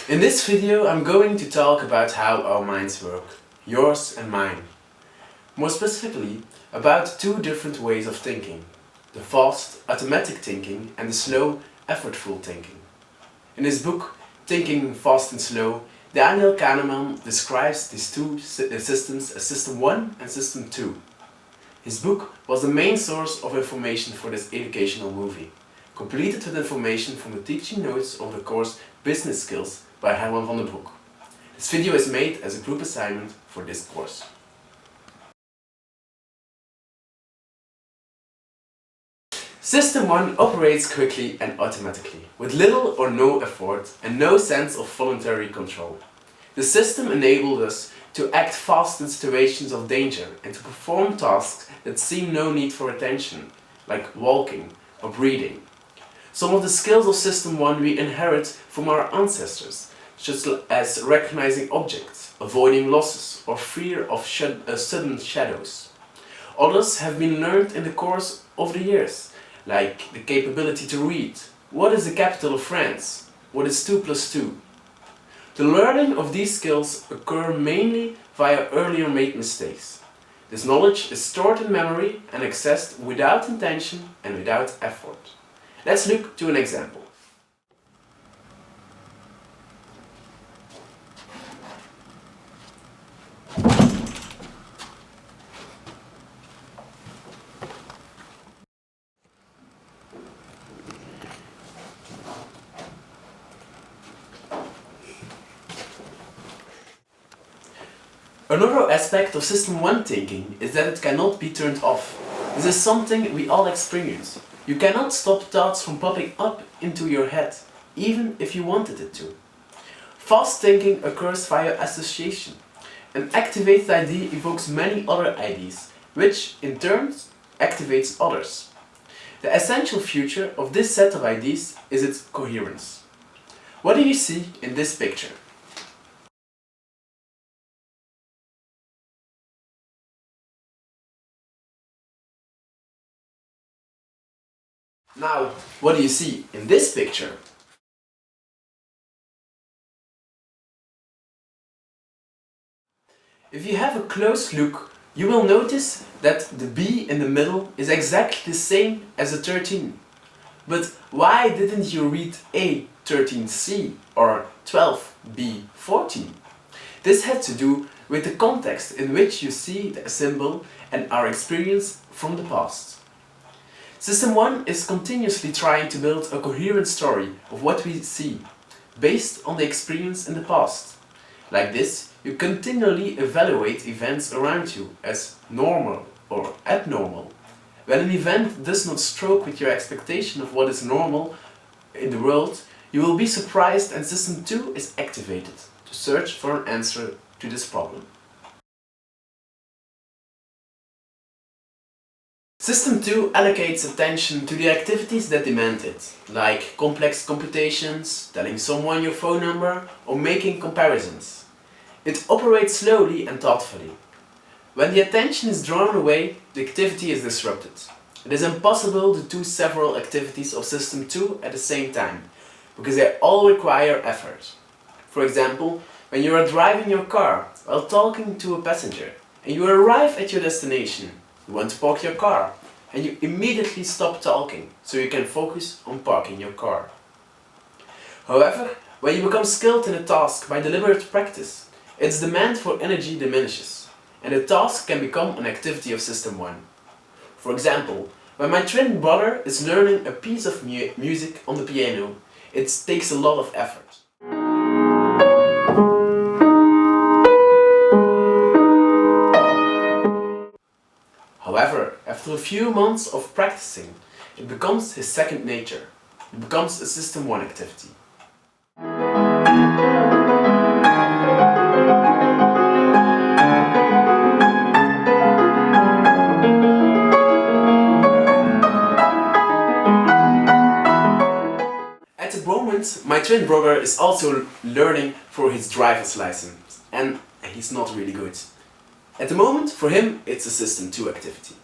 In this video I'm going to talk about how our minds work, yours and mine. More specifically, about two different ways of thinking, the fast, automatic thinking and the slow, effortful thinking. In his book, Thinking Fast and Slow, Daniel Kahneman describes these two systems as System 1 and System 2. His book was the main source of information for this educational movie, completed with information from the teaching notes of the course Business Skills by Herman Van Den Broeck. This video is made as a group assignment for this course. System 1 operates quickly and automatically, with little or no effort and no sense of voluntary control. The system enabled us to act fast in situations of danger and to perform tasks that seem no need for attention, like walking or breathing. Some of the skills of System 1 we inherit from our ancestors, such as recognizing objects, avoiding losses or fear of sudden shadows. Others have been learned in the course of the years, like the capability to read, what is the capital of France, what is 2 plus 2. The learning of these skills occur mainly via earlier made mistakes. This knowledge is stored in memory and accessed without intention and without effort. Let's look to an example. Another aspect of System 1 thinking is that it cannot be turned off. This is something we all experience. You cannot stop thoughts from popping up into your head, even if you wanted it to. Fast thinking occurs via association. An activated idea evokes many other ideas, which in turn activates others. The essential feature of this set of ideas is its coherence. What do you see in this picture? Now, what do you see in this picture? If you have a close look, you will notice that the B in the middle is exactly the same as a 13. But why didn't you read A13C or 12B14? This had to do with the context in which you see the symbol and our experience from the past. System 1 is continuously trying to build a coherent story of what we see, based on the experience in the past. Like this, you continually evaluate events around you as normal or abnormal. When an event does not stroke with your expectation of what is normal in the world, you will be surprised and System 2 is activated to search for an answer to this problem. System 2 allocates attention to the activities that demand it, like complex computations, telling someone your phone number, or making comparisons. It operates slowly and thoughtfully. When the attention is drawn away, the activity is disrupted. It is impossible to do several activities of System 2 at the same time, because they all require effort. For example, when you are driving your car while talking to a passenger, and you arrive at your destination, you want to park your car, and you immediately stop talking so you can focus on parking your car. However, when you become skilled in a task by deliberate practice, its demand for energy diminishes, and the task can become an activity of System 1. For example, when my twin brother is learning a piece of music on the piano, it takes a lot of effort. However, after a few months of practicing, it becomes his second nature. It becomes a System 1 activity. At the moment, my twin brother is also learning for his driver's license, and he's not really good. At the moment, for him, it's a System 2 activity.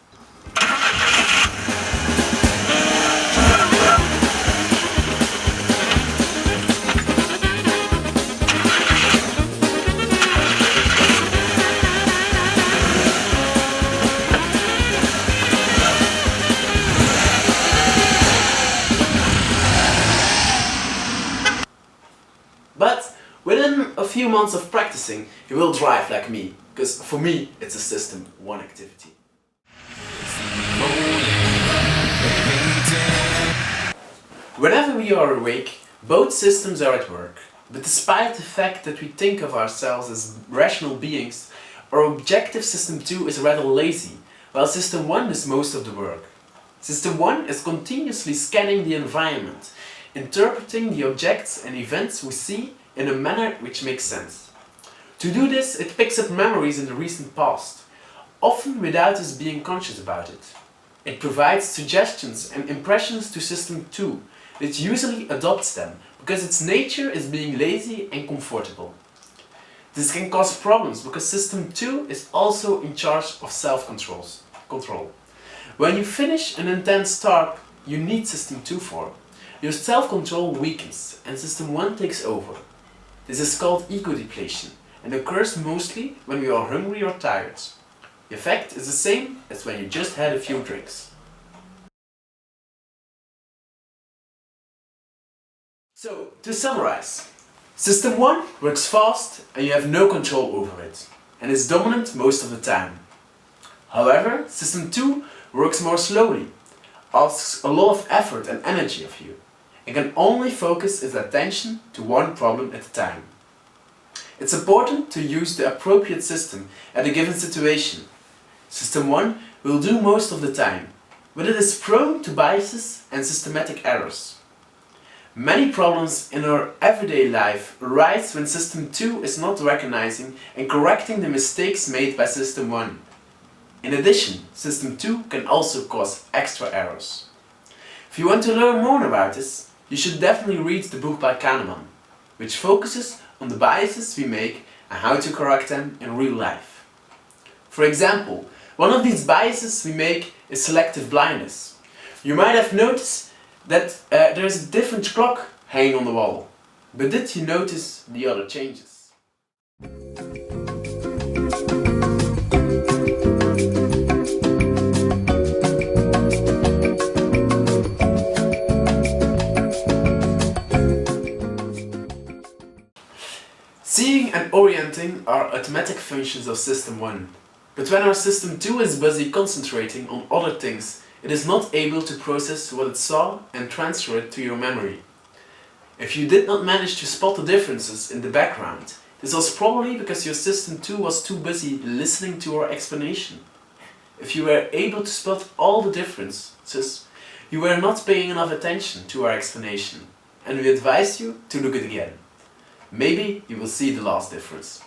few months of practicing, you will drive like me, because for me it's a System 1 activity. Whenever we are awake, both systems are at work. But despite the fact that we think of ourselves as rational beings, our objective System 2 is rather lazy, while System 1 does most of the work. System 1 is continuously scanning the environment, interpreting the objects and events we see in a manner which makes sense. To do this, it picks up memories in the recent past, often without us being conscious about it. It provides suggestions and impressions to System 2, which usually adopts them because its nature is being lazy and comfortable. This can cause problems because System 2 is also in charge of self-control. When you finish an intense task you need System 2 for, your self-control weakens and System 1 takes over. This is called ego depletion and occurs mostly when we are hungry or tired. The effect is the same as when you just had a few drinks. So, to summarize, System 1 works fast and you have no control over it, and is dominant most of the time. However, System 2 works more slowly, asks a lot of effort and energy of you, and can only focus its attention to one problem at a time. It's important to use the appropriate system at a given situation. System 1 will do most of the time, but it is prone to biases and systematic errors. Many problems in our everyday life arise when System 2 is not recognizing and correcting the mistakes made by System 1. In addition, System 2 can also cause extra errors. If you want to learn more about this, you should definitely read the book by Kahneman, which focuses on the biases we make and how to correct them in real life. For example, one of these biases we make is selective blindness. You might have noticed that there is a different clock hanging on the wall, but did you notice the other changes? Seeing and orienting are automatic functions of System 1, but when our System 2 is busy concentrating on other things, it is not able to process what it saw and transfer it to your memory. If you did not manage to spot the differences in the background, this was probably because your System 2 was too busy listening to our explanation. If you were able to spot all the differences, you were not paying enough attention to our explanation, and we advise you to look at it again. Maybe you will see the last difference.